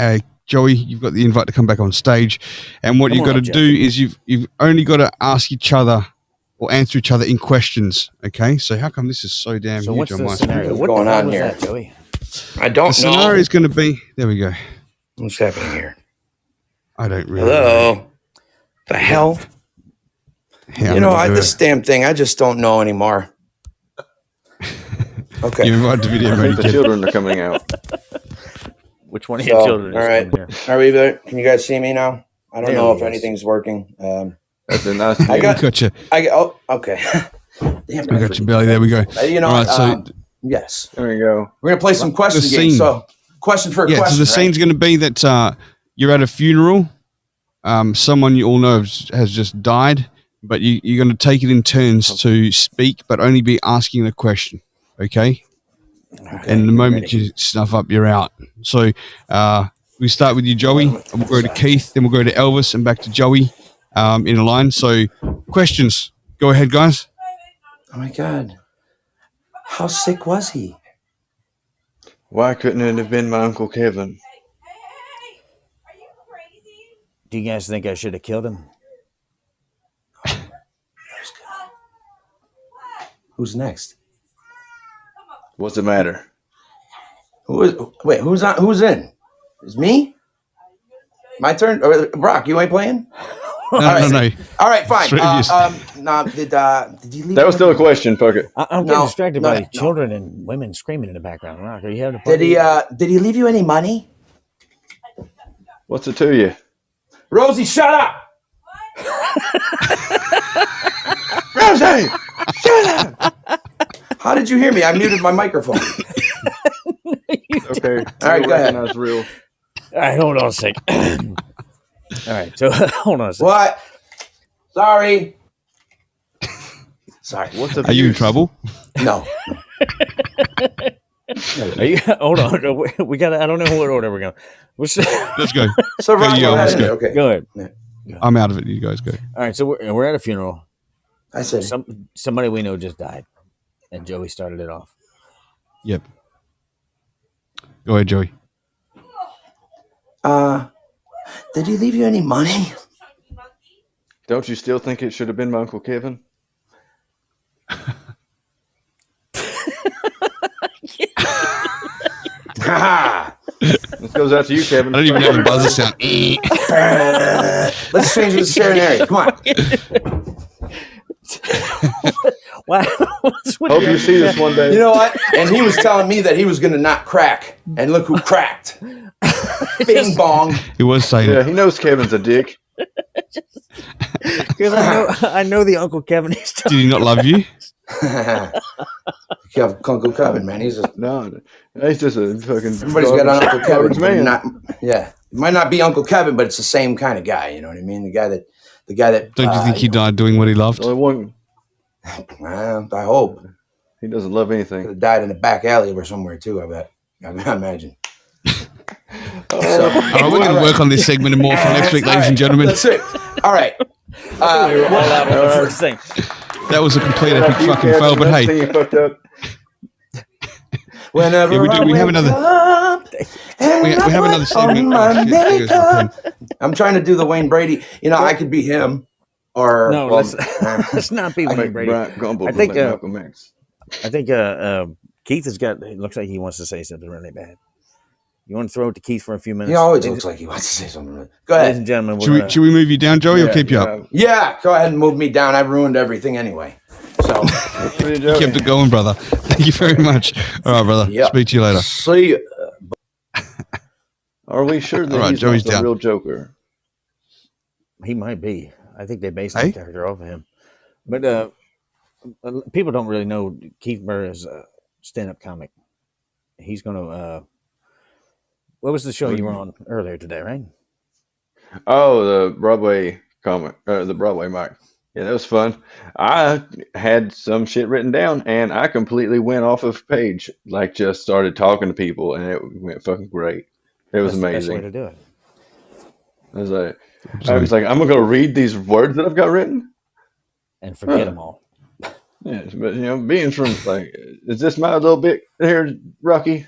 Joey, you've got the invite to come back on stage, and what you've got to do is you've only got to ask each other or answer each other in questions. Okay, so how come this is so damn huge what's on the my scenario? screen? What going on was here, that, Joey? I don't know. The scenario is going to be. There we go. What's happening here? I don't really. Hello. The hell? You know, this damn thing, I just don't know anymore. Okay. You invite the video. I think the children are coming out. Which one of your children? All right. Are we there? Can you guys see me now? I don't know if anything's working. That's a nice. I got you. Oh, okay. Damn, I got your belly. There we go. You know, all right, so yes. There we go. We're gonna play some question games. So, question for a question. So the scene's going to be that you're at a funeral. Someone you all know has just died, but you're going to take it in turns to speak, but only be asking the question. Okay. And the moment you snuff up, you're out. So we start with you, Joey. We'll go to Keith, then we'll go to Elvis, and back to Joey in a line. So questions. Go ahead, guys. Oh my God. How sick was he? Why couldn't it have been my Uncle Kevin? Do you guys think I should have killed him? Who's next? What's the matter? Who's on? Who's in? Is me? My turn. Roc, you ain't playing? No. All right, fine. Did you leave? That was still a question. Fuck it. I'm getting distracted by children and women screaming in the background. Roc, are you having a party? Did he leave you any money? What's it to you? Rosie, shut up! Rosie, shut up! How did you hear me? I muted my microphone. Okay. All right, go ahead. That's real. All right, hold on a sec. All right, so hold on a sec. What? Sorry. What's up? Are you in trouble? No. Are you, hold on. We got. I don't know what order we're going. Let's go. So Roc, let's go. Okay. Go ahead. I'm out of it. You guys go. All right, so we're at a funeral. I said somebody we know just died, and Joey started it off. Yep. Go ahead, Joey. Did he leave you any money? Don't you still think it should have been my Uncle Kevin? This goes out to you, Kevin. I don't even have a buzzer sound. Let's change the scenario. Come on. Hope you see this one day. You know what? And he was telling me that he was going to not crack. And look who cracked. Bing bong. He was saying he knows Kevin's a dick. Because I know the Uncle Kevin. Did he not love you? Uncle Kevin, man. He's just he's just a fucking. Everybody's got an Uncle Kevin, man. It might not be Uncle Kevin, but it's the same kind of guy. You know what I mean? The guy that. Don't you think he died doing what he loved? Only one. Well, I hope he doesn't love anything. Could have died in the back alley or somewhere too. I bet. I imagine. All right, we're going to work on this segment and more for next week, ladies and gentlemen. That's it. All right. We were all out on the first thing. That was a complete epic fucking fail, but hey. You fucked up. Whenever we have another. We have another segment. I'm trying to do the Wayne Brady. You know, I could be him, or no. Let's not be Wayne Brady. I think Keith has got. It looks like he wants to say something really bad. You want to throw it to Keith for a few minutes? He always looks like he wants to say something. Go ahead. Ladies and gentlemen. Should we move you down, Joey, or keep you up? Yeah, go ahead and move me down. I ruined everything anyway. So you kept it going, brother. Thank you very much. All right, brother. Yep. Speak to you later. See you. Are we sure that he's not the real Joker? He might be. I think they based the character off of him. But people don't really know Keith Burr is a stand-up comic. He's going to... what was the show you were on earlier today, right? Oh, the Broadway comic, the Broadway mic. Yeah, that was fun. I had some shit written down, and I completely went off of page, like just started talking to people, and it went fucking great. It was amazing. That's the best way to do it. I was like, I'm going to read these words that I've got written and forget them all. Yeah, but being from like, is this my little bit here, Rocky?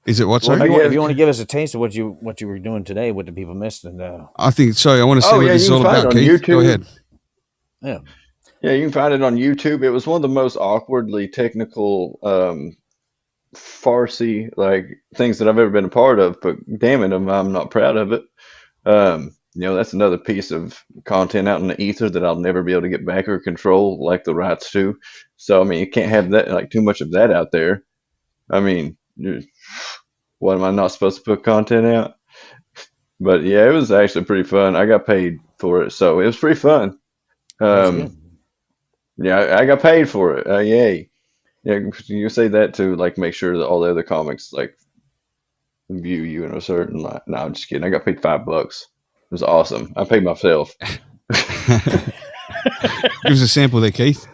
Is it what? Sorry? If you want to give us a taste of what you were doing today, what the people missed, and I think so. I want to see what this is all about. Keith, go ahead. Yeah. Yeah, you can find it on YouTube. It was one of the most awkwardly technical, farcy like things that I've ever been a part of. But damn it, I'm not proud of it. That's another piece of content out in the ether that I'll never be able to get back or control, like the rights to. So I mean, you can't have that like too much of that out there. I mean, what am I not supposed to put content out? But yeah, it was actually pretty fun. I got paid for it, so it was pretty fun. Yeah, I got paid for it. Yay. Yeah, you say that to like make sure that all the other comics like view you in a certain light. No, I'm just kidding. I got paid $5. It was awesome. I paid myself. Give us a sample there, Keith.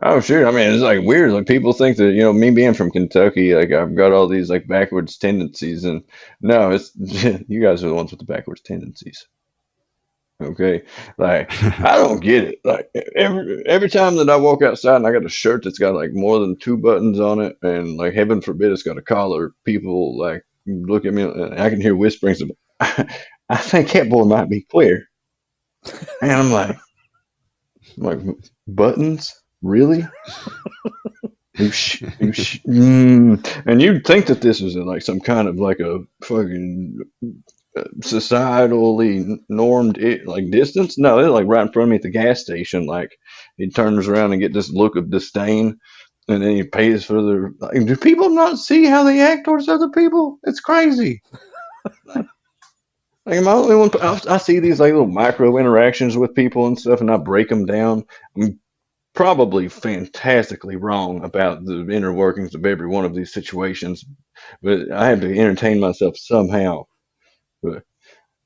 Oh, sure. I mean, it's like weird. Like people think that, me being from Kentucky, like I've got all these like backwards tendencies, and no, it's you guys are the ones with the backwards tendencies. Okay, like I don't get it. Like every time that I walk outside and I got a shirt that's got like more than 2 buttons on it, and like heaven forbid it's got a collar, people like look at me and I can hear whisperings of, I think that boy might be queer, and I'm like buttons, really? And you'd think that this was like some kind of like a fucking societally normed like distance. No, they're like right in front of me at the gas station. Like he turns around and get this look of disdain, and then he pays for their. Like, do people not see how they act towards other people? It's crazy. Like, am I the only one? I see these like little micro interactions with people and stuff, and I break them down. I'm probably fantastically wrong about the inner workings of every one of these situations, but I have to entertain myself somehow.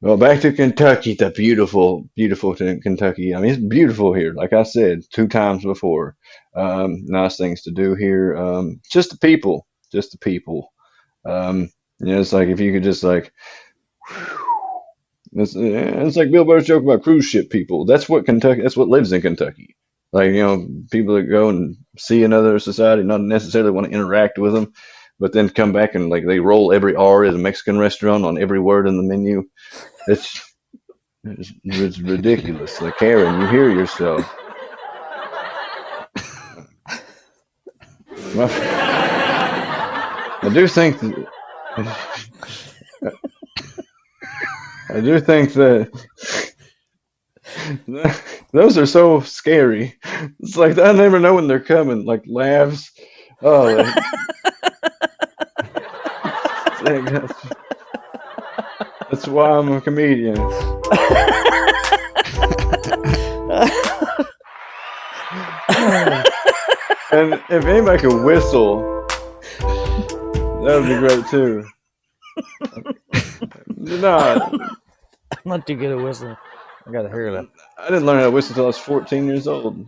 Well, back to Kentucky, the beautiful, beautiful Kentucky. I mean, it's beautiful here. Like I said 2 times before. Nice things to do here. Just the people. It's like if you could just like, it's like Bill Burr's joke about cruise ship people. That's what lives in Kentucky. Like, people that go and see another society, not necessarily want to interact with them, but then come back and like they roll every R at a Mexican restaurant on every word in the menu. It's ridiculous. Like, Karen, you hear yourself. I do think that those are so scary. It's like I never know when they're coming. Like laughs. Oh. That's why I'm a comedian. And if anybody could whistle, that would be great too. I'm not too good at whistling. I gotta hear that. I didn't learn how to whistle until I was 14 years old.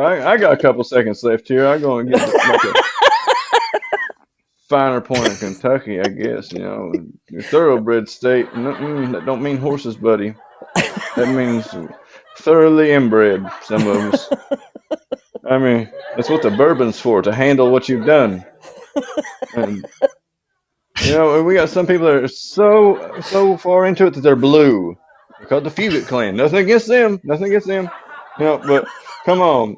I got a couple seconds left here. I'm going to get like a finer point of Kentucky, I guess. Your thoroughbred state. That don't mean horses, buddy. That means thoroughly inbred, some of us. I mean, that's what the bourbon's for, to handle what you've done. And, we got some people that are so far into it that they're blue. They're called the Fugit clan. Nothing against them. But come on.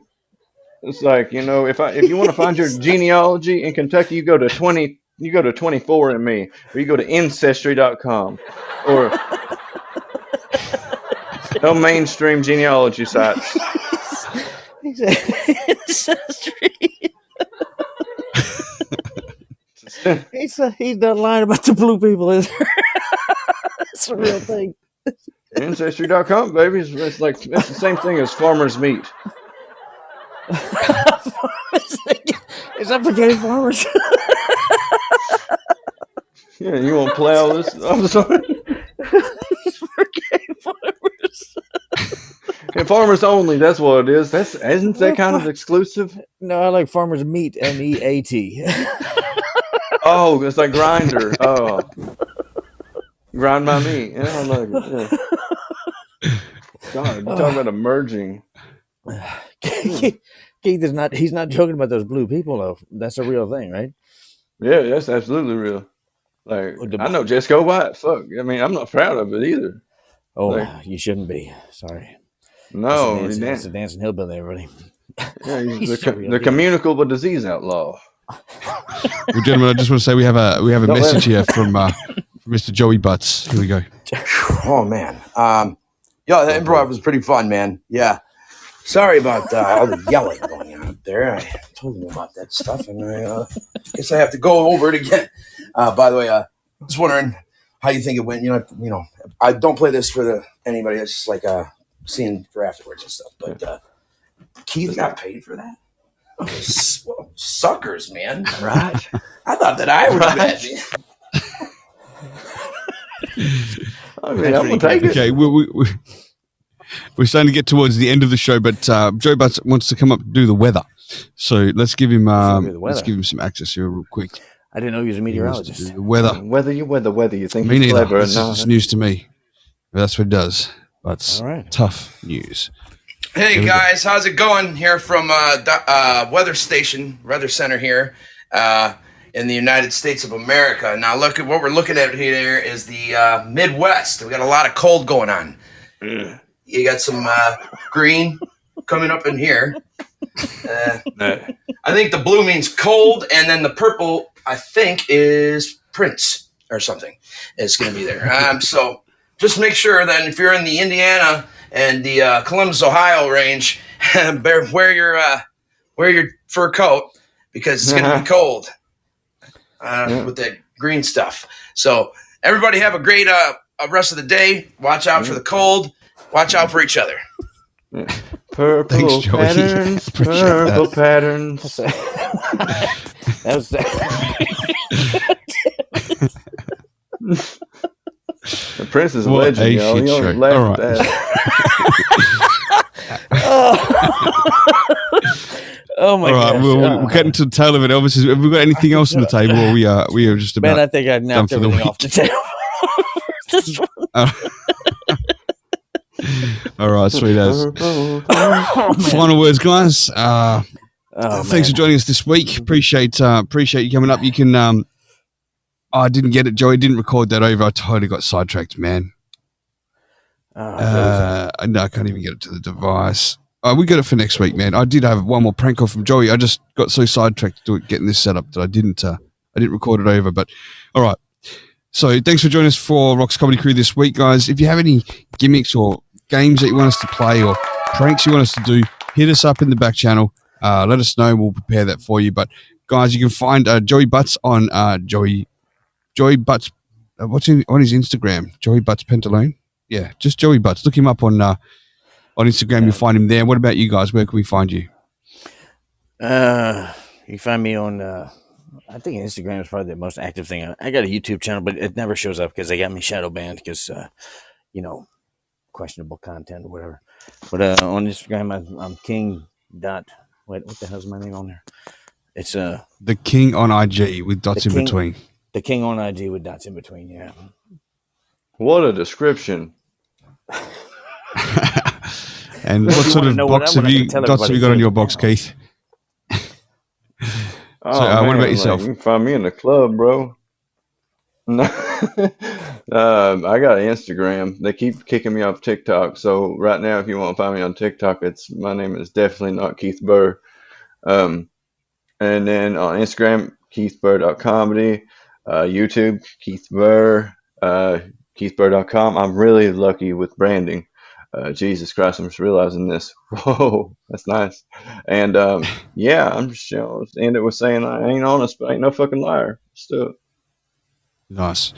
It's like, if you want to find your genealogy in Kentucky, you go to 24andMe, or you go to ancestry.com, or no mainstream genealogy sites. Ancestry. He's not lying about the blue people, is there? It's a real thing. Ancestry.com, baby. It's the same thing as farmer's meat. Is that for gay farmers? Yeah, you want to plow this? I'm sorry. For gay farmers. And farmers only, that's what it is. Isn't that kind of exclusive? No, I like farmers meat, MEAT. Oh, it's like grinder. Oh. Grind my meat. Yeah, I like it. Yeah. God, you're talking about emerging. Keith is not. He's not joking about those blue people, though. That's a real thing, right? Yeah, that's absolutely real. Like, I know just go White. Fuck. I mean, I'm not proud of it either. Oh, like, you shouldn't be. Sorry. No, it's a dancing hillbilly, everybody. Yeah, he's the communicable disease outlaw. Well, gentlemen, I just want to say we have a message here from Mr. Joey Buttz. Here we go. Oh man, yeah, that improv was pretty fun, man. Yeah, sorry about all the yelling going on up there. I told you about that stuff, and I guess I have to go over it again. By the way, just wondering how you think it went. You know, I don't play this for anybody. It's just like seeing for afterwards and stuff. But Keith got paid for that. Oh, suckers, man! Right? I thought that I would bet. I mean, I'm gonna take it. Okay, we're starting to get towards the end of the show, but Joe Buttz wants to come up and do the weather. So let's give him some access here real quick. I didn't know he was a meteorologist. The weather. Whether you think Me he's neither. clever or This not. is news to me. That's what it does. That's right. Tough news. Hey guys, how's it going here from Weather Center here in the United States of America. Now look at what we're looking at here is the Midwest. We got a lot of cold going on. You got some green coming up in here. I think the blue means cold, and then the purple I think is Prince or something. It's going to be there. So just make sure that if you're in the Indiana and the Columbus, Ohio range, wear your fur coat because it's going to be cold with that green stuff. So everybody have a great rest of the day. Watch out for the cold. Watch out for each other. Purple Thanks, Joey. patterns. Purple patterns. That was The Prince is a What legend, a y'all. shit You don't show. laugh All at right. that. Oh my All right, gosh. we're getting to the tail of it. Elvis, have we got anything else on the table, or we are just about? Man, I think I knocked done for the everything off the table. All right, sweet as. Final words, guys. Thanks for joining us this week. Appreciate you coming up. You can. I didn't get it, Joey. Didn't record that over. I totally got sidetracked, man. No, I can't even get it to the device. We got it for next week, man. I did have one more prank call from Joey. I just got so sidetracked getting this set up that I didn't record it over. But all right. So thanks for joining us for Roc's Comedy Crew this week, guys. If you have any gimmicks or games that you want us to play or pranks you want us to do, hit us up in the back channel. Let us know. We'll prepare that for you. But guys, you can find Joey Buttz on Joey Buttz. What's on his Instagram? Joey Buttz Pentalone. Yeah, just Joey Buttz. Look him up on Instagram. You'll find him there. What about you guys? Where can we find you? You find me on. I think Instagram is probably the most active thing. I got a YouTube channel, but it never shows up because they got me shadow banned because, questionable content or whatever. But on Instagram, I'm King. What the hell's my name on there? It's The King on IG with dots in between. The King on IG with dots in between. Yeah. What a description. And what sort of dots have you got on your box, Keith? Oh, So, what man, about yourself? You can find me in the club, bro. No. I got Instagram. They keep kicking me off TikTok. So right now, if you want to find me on TikTok, my name is definitely not Keith Burr. And then on Instagram, KeithBurr.comedy. YouTube, Keith Burr. KeithBurr.com. I'm really lucky with branding. Jesus Christ, I'm just realizing this. Whoa, that's nice. And yeah, I'm just end it with saying I ain't honest, but I ain't no fucking liar. Let's do it. Nice.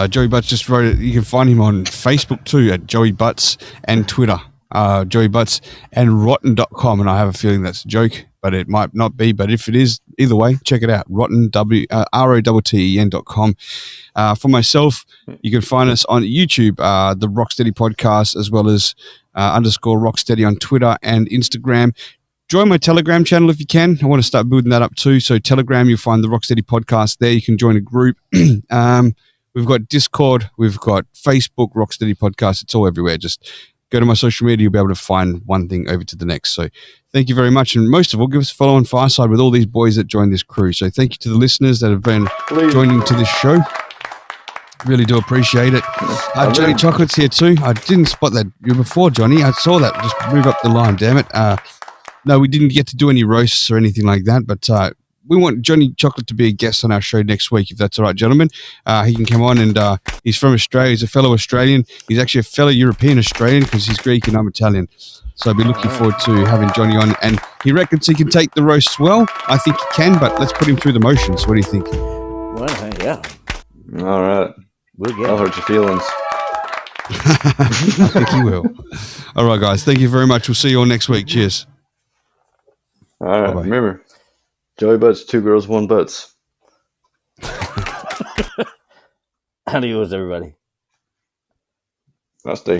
Joey Buttz just wrote it. You can find him on Facebook too at Joey Buttz and Twitter, Joey Buttz and rotten.com. And I have a feeling that's a joke, but it might not be. But if it is, either way, check it out. ROTTEN.com. For myself, you can find us on YouTube, the Roc Stedi podcast, as well as _ Roc Stedi on Twitter and Instagram. Join my Telegram channel if you can. I want to start building that up too. So Telegram, you'll find the Roc Stedi podcast there. You can join a group. We've got Discord. We've got Facebook, Roc Stedi podcast. It's all everywhere. Just go to my social media. You'll be able to find one thing over to the next. So thank you very much. And most of all, give us a follow on Fireside with all these boys that joined this crew. So thank you to the listeners that have been joining to this show. Really do appreciate it. Johnny Chocolate's here too. I didn't spot that you before, Johnny. I saw that. Just move up the line, damn it. No, we didn't get to do any roasts or anything like that, but we want Johnny Chocolate to be a guest on our show next week, if that's all right, gentlemen. He can come on, and he's from Australia. He's a fellow Australian. He's actually a fellow European Australian because he's Greek and I'm Italian. So I'll be looking forward to having Johnny on. And he reckons he can take the roasts well. I think he can, but let's put him through the motions. What do you think? Well, yeah. All right. I'll hurt your feelings. I think he will. All right, guys. Thank you very much. We'll see you all next week. Cheers. All right. Bye-bye. Remember, Joey Butts, 2 girls, 1 Butts. Adios, everybody. I'll stay.